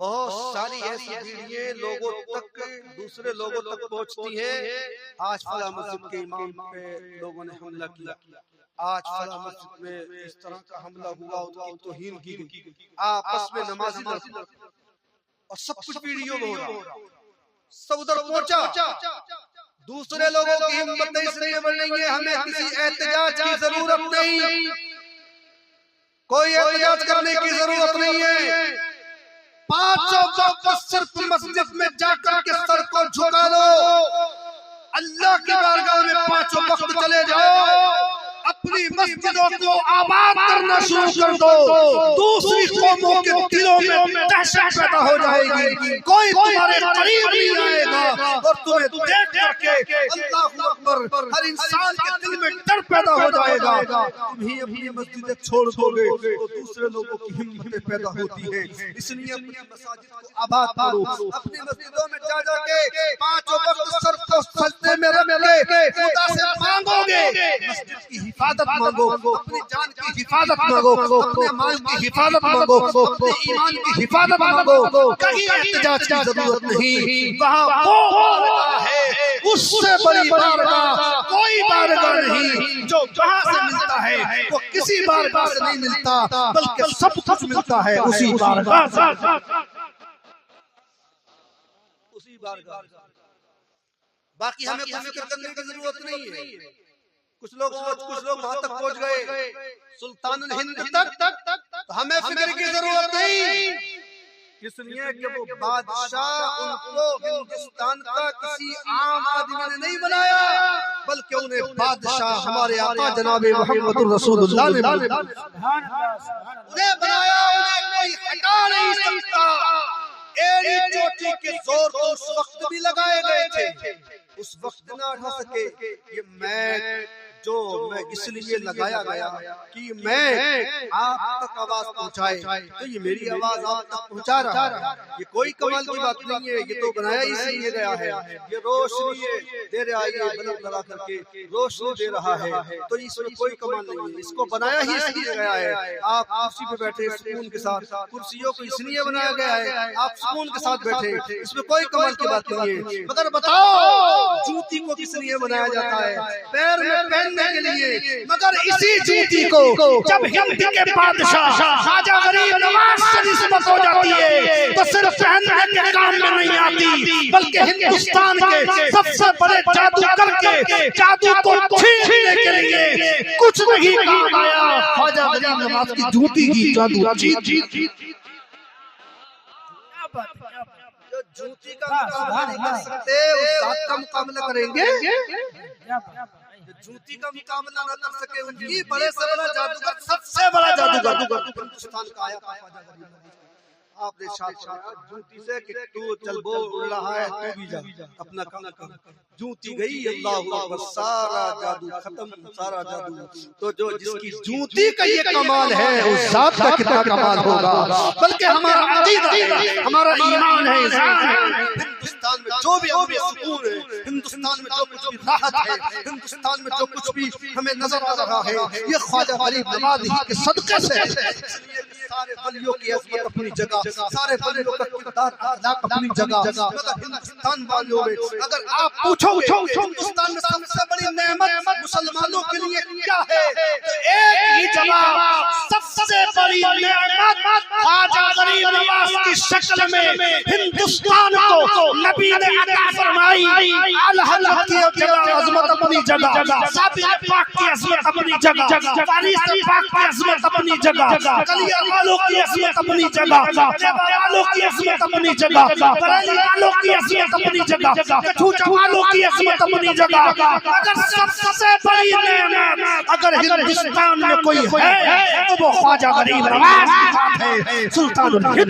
بہت ساری ایسی ویڈیویں لوگوں تک دوسرے لوگوں تک پہنچتی ہیں. آج فلاں مسجد کے امام پہ لوگوں نے حملہ کیا، آج فلاں مسجد میں اس طرح کا حملہ ہوا، ان کی توہین کی گئی، آپس میں نمازی لڑتے اور سب کچھ ویڈیو میں ہو رہا. سب ادھر پہنچا. دوسرے لوگوں کی ہمتیں اس لیے بڑھ رہی ہیں، ہمیں کسی احتجاج کی ضرورت نہیں، کوئی احتجاج کرنے کی ضرورت نہیں ہے. پانچوں وقت صرف مسجد میں جا کر کے سر کو جھکا لو، اللہ کی بارگاہ میں پانچوں وقت چلے جاؤ، اپنی مسجدوں کو آباد کرنا شروع کر دو. دوسری قوموں کے دلوں میں دہشت پیدا ہو جائے گی، کوئی تمہارے قریب نہیں آئے گا، اور تمہیں دیکھ کر کے اللہ اکبر ہر انسان کے دل میں ڈر پیدا ہو جائے گا. تم ہی اپنی مسجدیں چھوڑ دو گے تو دوسرے لوگوں کی ہمتیں پیدا ہوتی ہیں. اس لیے اپنی مساجد کو آباد کرو، اپنی مسجدوں میں جا جا کے پانچوں وقت سر کو سجدے میں رکھ کے خدا سے مانگو گے، مسجد کی حفاظت مانگو، اپنی جان کی حفاظت مانگو، اپنے مال کی حفاظت مانگو، اپنے ایمان کی حفاظت مانگو. کہیں احتجاج کی ضرورت نہیں، وہاں وہ بارگاہ ہے، اس سے بڑی بارگاہ کوئی بارگاہ نہیں. جو جہاں سے ملتا ہے وہ کسی بارگاہ سے نہیں ملتا، بلکہ سب کچھ ملتا ہے اسی بارگاہ سے. اسی بارگاہ باقی ہمیں کوئی فکر کرنے کی ضرورت نہیں ہے. کچھ لوگ وہاں تک پہنچ گئے سلطان الہند تک، ہمیں فکر کی ضرورت نہیں، اس لیے کہ وہ بادشاہ ان کو ہندوستان کا کسی عام آدمی نے نہیں بنایا، بلکہ انہیں بادشاہ ہمارے آقا جناب محمد رسول اللہ نے انہیں بنایا. انہیں کوئی ہٹا نہیں سکتا. ایڑی چوٹی کے زور تو اس وقت بھی لگائے گئے تھے، اس وقت نہ اٹھا سکے. یہ میں اس لیے لگایا گیا کہ میں آپ تک آواز پہنچائے، تو یہ میری آواز آپ تک پہنچا رہا ہے. یہ کوئی کمال کی بات نہیں ہے، یہ تو بنایا ہی اس لیے گیا ہے. یہ روشنی دے رہا ہے، یہ بلب لگا کر کے روشنی دے رہا ہے، تو اس میں کوئی کمال نہیں ہے. اس کو بنایا ہی اس لیے گیا ہے. آپ کرسی پہ بیٹھے سکون کے ساتھ، کرسیوں کو اس لیے بنایا گیا ہے آپ سکون کے ساتھ بیٹھے، اس میں کوئی کمال کی بات نہیں ہے. مگر بتاؤ جوتی کو کس لیے بنایا جاتا ہے؟ پیر میں پہننے کے لیے. مگر اسی جوتی کو جب ہند کے بادشاہ خواجہ غریب نواز سے نسبت ہو جاتی ہے تو صرف پہننے کے کام میں نہیں آتی، بلکہ ہندوستان کے سب سے بڑے جادوگر کے جادو کو چھیننے کے لیے کچھ نہیں کام آیا. خواجہ غریب نواز کی جوتی کی جادو. جو جوتی کا مقابلہ نہیں کر سکتے اس ذات کا مقابلہ کریں گے. جوتی کا مقابلہ نہ کر سکے ان کی بڑے سے بڑا جادوگر، سب سے بڑا جادوگر ہندوستان کا آیا خواجہ غریب نواز. آپ نے ارشاد فرمایا جوتی سے کہ تو چل بول رہا ہے تو بھی جا اپنا کام کر. جوتی گئی، اللہ اکبر، سارا جادو ختم، سارا جادو. تو جو جس کی جوتی کا یہ کمال ہے اس ذات کا کتنا کمال ہوگا. بلکہ ہمارا عقیدہ ہے، ہمارا ایمان ہے. ہندوستان میں جو بھی امن و سکون ہے، ہندوستان میں جو کچھ بھی راحت ہے، ہندوستان میں جو کچھ بھی ہمیں نظر آ رہا ہے، یہ خواجہ غریب نواز ہی کے صدقے سے ہے. سارے ولیوں کی عظمت اپنی جگہ، سارے ولیوں کا کردار اخلاق اپنی جگہ. مگر ہندوستان والوں میں اگر آپ پوچھو ہندوستان میں سب سے بڑی نعمت مسلمانوں کے لیے کیا ہے، تو ایک ہی جواب، سب سے بڑی نعمت خواجہ غریب نواز کی شکل میں ہندوستان کو نبی نے عطا فرمائی. الحق کی عظمت اپنی جگہ، صابر پاک کی عظمت اپنی جگہ، فارس پاک کی عظمت اپنی جگہ، کلیہ والوں کی عظمت اپنی جگہ، جبا والوں کی عظمت اپنی جگہ، بریلی والوں کی عظمت اپنی جگہ، کٹھوچا والوں کی عظمت اپنی جگہ. اگر سب سے بڑی نعمت اگر ہندوستان میں کوئی ہے تو وہ خواجہ غریب نواز کی بات ہے، سلطان الہند.